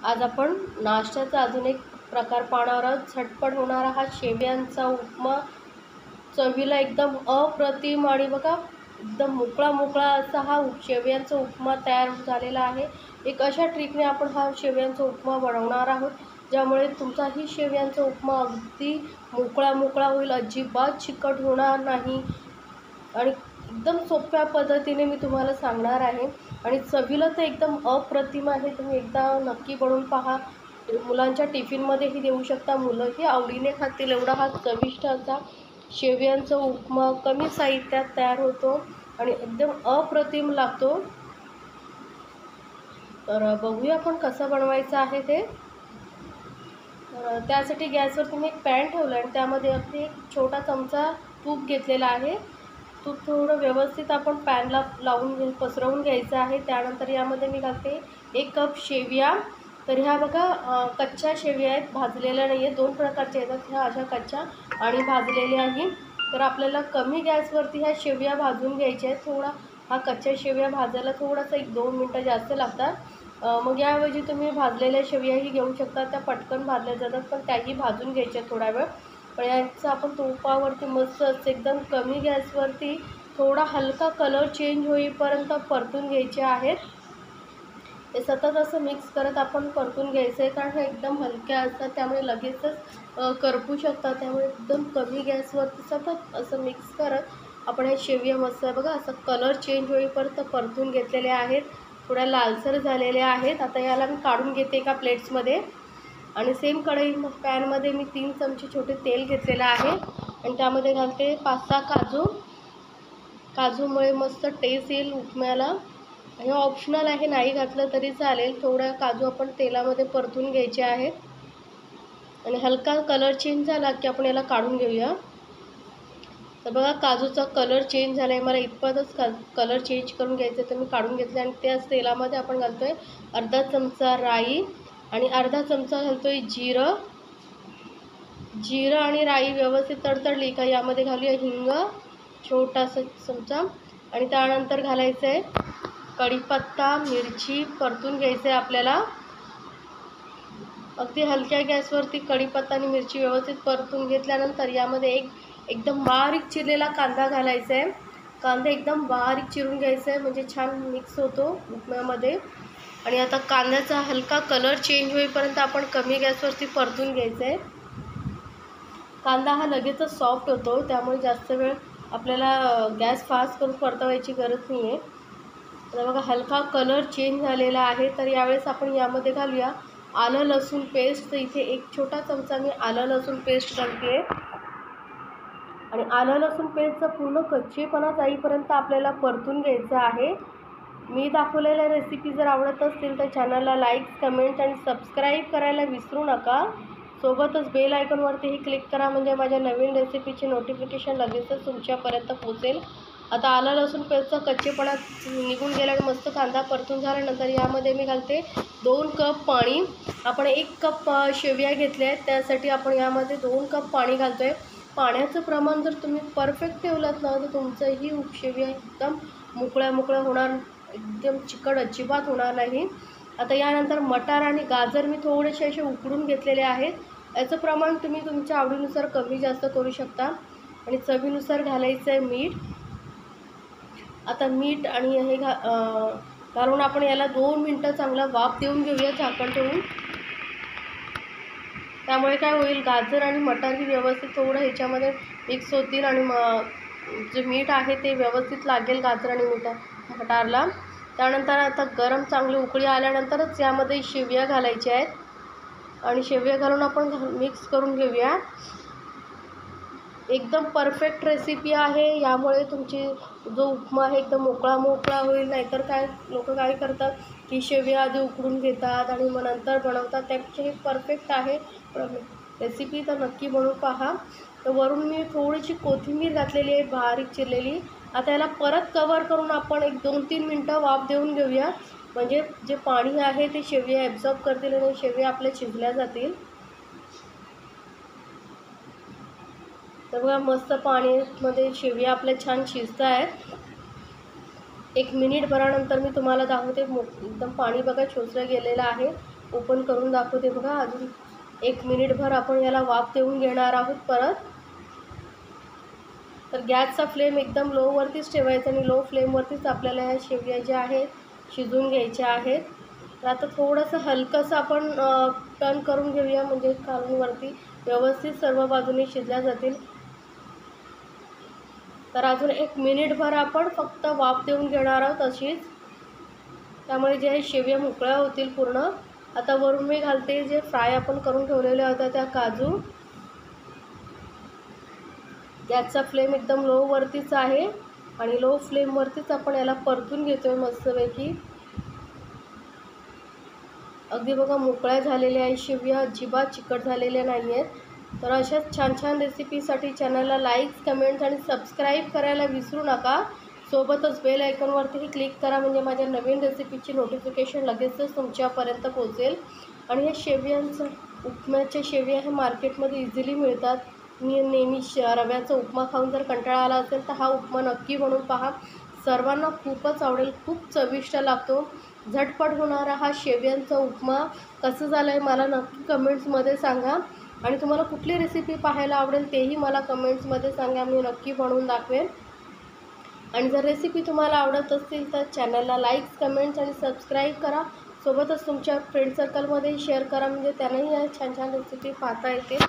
आज आपण नाश्त्याचा अजून एक प्रकार पाहणार आहोत. झटपट होणारा हा शेवयांचा उपमा. चवीला एकदम अप्रतिम आणि बघा एकदम मोकळा मोकळा असा हा शेवयांचा उपमा तयार झालेला आहे. एक अशा ट्रिकने आपण हा शेवयांचा उपमा बनवणार आहोत, ज्यामुळे तुमचाही शेवयांचा उपमा अगदी मोकळा मोकळा होईल, अजिबात चिकट होणार नाही आणि एकदम सोप्या पद्धतीने मी तुम्हाला सांगणार आहे. आणि चवीला तर एकदम अप्रतिम आहे. तुम्ही एकदा नक्की बनवून पहा. मुलांच्या टिफिनमध्येही देऊ शकता, मुलंही आवडीने खातील एवढा हा चविष्ट असा शेवयांचा उपमा कमी साहित्यात तयार होतो आणि एकदम अप्रतिम लागतो. तर बघूया आपण कसं बनवायचं आहे ते. त्यासाठी गॅसवरती मी एक पॅन ठेवलं आणि त्यामध्ये अगदी एक छोटा चमचा तूप घेतलेला आहे. तूप थोडं व्यवस्थित आपण पॅनला लावून पसरवून घ्यायचं आहे. त्यानंतर यामध्ये मी घालते 1 कप शेवया. तर ह्या बघा कच्च्या शेवया आहेत, भाजलेल्या नाही आहे. 2 प्रकारच्या येतात, ह्या अशा कच्च्या आणि भाजलेल्या आहेत. तर आपल्याला कमी गॅसवरती ह्या शेवया भाजून घ्यायच्या आहेत. थोडा हा कच्च्या शेवया भाजायला थोडासा 1-2 मिनटं जास्त लागतात. मग याऐवजी तुम्ही भाजलेल्या शेवयाही घेऊ शकता, त्या पटकन भाजल्या जातात, पण त्याही भाजून घ्यायच्या थोडा वेळ. पण याचं आपण तुपावरती मस्त असं एकदम कमी गॅसवरती थोडा हलका कलर चेंज होईपर्यंत परतून घ्यायचे आहेत. हे सतत असं मिक्स करत आपण परतून घ्यायचं आहे, कारण हे एकदम हलक्या असतात त्यामुळे लगेचच करपू शकतात. त्यामुळे एकदम कमी गॅसवरती सतत असं मिक्स करत आपण हे शेवया मस्त बघा असं कलर चेंज होईपर्यंत परतून घेतलेले आहेत. थोड्या लालसर झालेल्या आहेत. आता याला मी काढून घेते एका प्लेट्समध्ये आणि सेम कढई पॅनमध्ये मी 3 चमचे छोटे तेल घेतलेलं आहे आणि त्यामध्ये घालते 5-6 काजू. काजूमुळे मस्त टेस्ट येईल उपम्याला. हे ऑप्शनल आहे, नाही घातलं तरी चालेल. थोडा काजू आपण तेलामध्ये परतून घ्यायचे आहेत आणि हलका कलर चेंज झाला की आपण याला काढून घेऊया. तर बघा काजूचा कलर चेंज झाला आहे, मला इतपतच कलर चेंज करून घ्यायचं, तर मी काढून घेतले. आणि त्याच तेलामध्ये आपण घालतो आहे अर्धा चमचा राई आणि अर्धा चमचा घालतो आहे जिरं. जिरं आणि राई व्यवस्थित तडतडली का यामध्ये घालूया हिंग छोटासा चमचा आणि त्यानंतर घालायचं आहे कढीपत्ता, मिरची परतून घ्यायचं आहे आपल्याला. अगदी हलक्या गॅसवरती कढीपत्ता आणि मिरची व्यवस्थित परतून घेतल्यानंतर यामध्ये एकदम बारीक चिरलेला कांदा घालायचा आहे. कांदा एकदम बारीक चिरून घ्यायचा आहे, म्हणजे छान मिक्स होतो उपम्यामध्ये. आणि आता कांद्याचा हलका कलर चेंज होईपर्यंत आपण कमी गॅसवरती परतून घ्यायचं आहे. कांदा हा लगेचच सॉफ्ट होतो, त्यामुळे जास्त वेळ आपल्याला गॅस फास्ट करून परतवायची गरज नाही आहे. आता बघा हलका कलर चेंज झालेला आहे. तर यावेळेस आपण यामध्ये घालूया आलं लसूण पेस्ट. तर इथे 1 छोटा चमचा मी आलं लसूण पेस्ट घालते आणि आलं लसूण पेस्टचा पूर्ण कच्चेपणा जाईपर्यंत आपल्याला परतून घ्यायचं आहे. मी दाखवलेल्या रेसिपी जर आवडत असतील तर चॅनलला लाईक, कमेंट आणि सबस्क्राईब करायला विसरू नका. सोबतच बेल आयकॉनवरतीही क्लिक करा, म्हणजे माझ्या नवीन रेसिपीची नोटिफिकेशन लगेचच तुमच्यापर्यंत पोहोचेल. आता आलं लसूण पेस्टचा कच्चेपणा निघून गेला आणि मस्त कांदा परतून झाल्यानंतर यामध्ये मी घालते 2 कप पाणी. आपण 1 कप शेवया घेतल्या आहेत, त्यासाठी आपण यामध्ये 2 कप पाणी घालतो आहे. पाण्याचं प्रमाण जर तुम्ही परफेक्ट ठेवलात ना तर तुमचंही शेवया एकदम मोकळ्या होणार, एकदम चिकट अजिबात होणार नाही. आता यानंतर मटार आणि गाजर मी थोडेसे असे उकडून घेतलेले आहेत. याचं प्रमाण तुम्ही तुमच्या आवडीनुसार कमी जास्त करू शकता आणि चवीनुसार घालायचं आहे मीठ. आता मीठ आणि हे घालून आपण याला 2 मिनटं चांगला वाफ देऊन घेऊया झाकण ठेवून. त्यामुळे काय होईल, गाजर आणि मटार ही व्यवस्थित थोडं ह्याच्यामध्ये मिक्स होतील आणि जे मीठ आहे ते व्यवस्थित लागेल गाजर आणि मटारला. त्यानंतर आता गरम चांगली उकळी आल्यानंतरच यामध्ये शेवया घालायच्या आहेत आणि शेवया घालून आपण मिक्स करून घेऊया. एकदम परफेक्ट रेसिपी आहे. यामुळे तुमची जो उपमा आहे एकदम मोकळा होईल. नाहीतर काय लोक काय करतात की शेवया आधी उकडून घेतात आणि मग नंतर बनवतात, त्यापेक्षा हे परफेक्ट आहे. रेसिपी तर नक्की बनवून पहा. तर वरून मी थोडीशी कोथिंबीर घातलेली आहे बारीक चिरलेली. आता याला परत कवर करून आपण 1-2-3 मिनटं वाफ देऊन घेऊया, म्हणजे जे पाणी आहे ते शेवया ॲब्झॉर्ब करतील आणि शेवया आपल्या शिजल्या जातील. तर बघा मस्त पाण्यामध्ये शेवया आपल्या छान शिजत आहेत. 1 मिनिट भरानंतर मी तुम्हाला दाखवते. एकदम पाणी बघा शोषलं गेलेलं आहे ओपन करून दाखवते बघा. अजून 1 मिनिटभर आपण याला वाफ देऊन घेणार आहोत परत. तर गॅसचा फ्लेम एकदम लोवरतीच ठेवायचा आणि लो फ्लेमवरतीच आपल्याला ह्या शेवया ज्या आहेत शिजवून घ्यायच्या आहेत. तर आता थोडंसं हलकंसं आपण टर्न करून घेऊया, म्हणजे खालूनवरती व्यवस्थित सर्व बाजूने शिजल्या जातील. तर अजून 1 मिनिटभर आपण फक्त वाफ देऊन घेणार आहोत अशीच. त्यामुळे जे शेवया मोकळ्या होतील पूर्ण. आता वरून मी घालते जे फ्राय आपण करून ठेवलेल्या होत्या त्या काजू. गॅसचा फ्लेम एकदम लोवरतीच आहे आणि लो फ्लेमवरतीच आपण याला परतून घेतो आहे मस्तपैकी. अगदी बघा मोकळ्या झालेल्या आहे शेवया, अजिबात चिकट झालेल्या नाही आहेत. तर अशाच छान छान रेसिपीसाठी चॅनलला लाईक, कमेंट्स आणि सबस्क्राईब करायला विसरू नका. सोबतच बेल आयकॉनवरतीही क्लिक करा, म्हणजे माझ्या नवीन रेसिपीची नोटिफिकेशन लगेचच तुमच्यापर्यंत पोहोचेल. आणि हे शेवयांचं उपम्याचे शेवया हे मार्केटमध्ये इझिली मिळतात. मी नेहमी रव्याचा उपमा खाऊन जर कंटाळा आला असेल तर हा उपमा नक्की बनवून पहा. सर्वांना खूपच आवडेल, खूप चविष्ट लागतो. झटपट होणारा हा शेवयांचा उपमा कसं झालं आहे मला नक्की कमेंट्समध्ये सांगा. आणि तुम्हाला कुठली रेसिपी पाहायला आवडेल तेही मला कमेंट्समध्ये सांगा, मी नक्की बनवून दाखवेन. आणि जर रेसिपी तुम्हाला आवडत असतील तर चॅनलला लाईक, कमेंट्स आणि सबस्क्राईब करा. सोबतच तुमच्या फ्रेंड सर्कलमध्येही शेअर करा, म्हणजे त्यांनाही या छान छान रेसिपी पाहता येतील.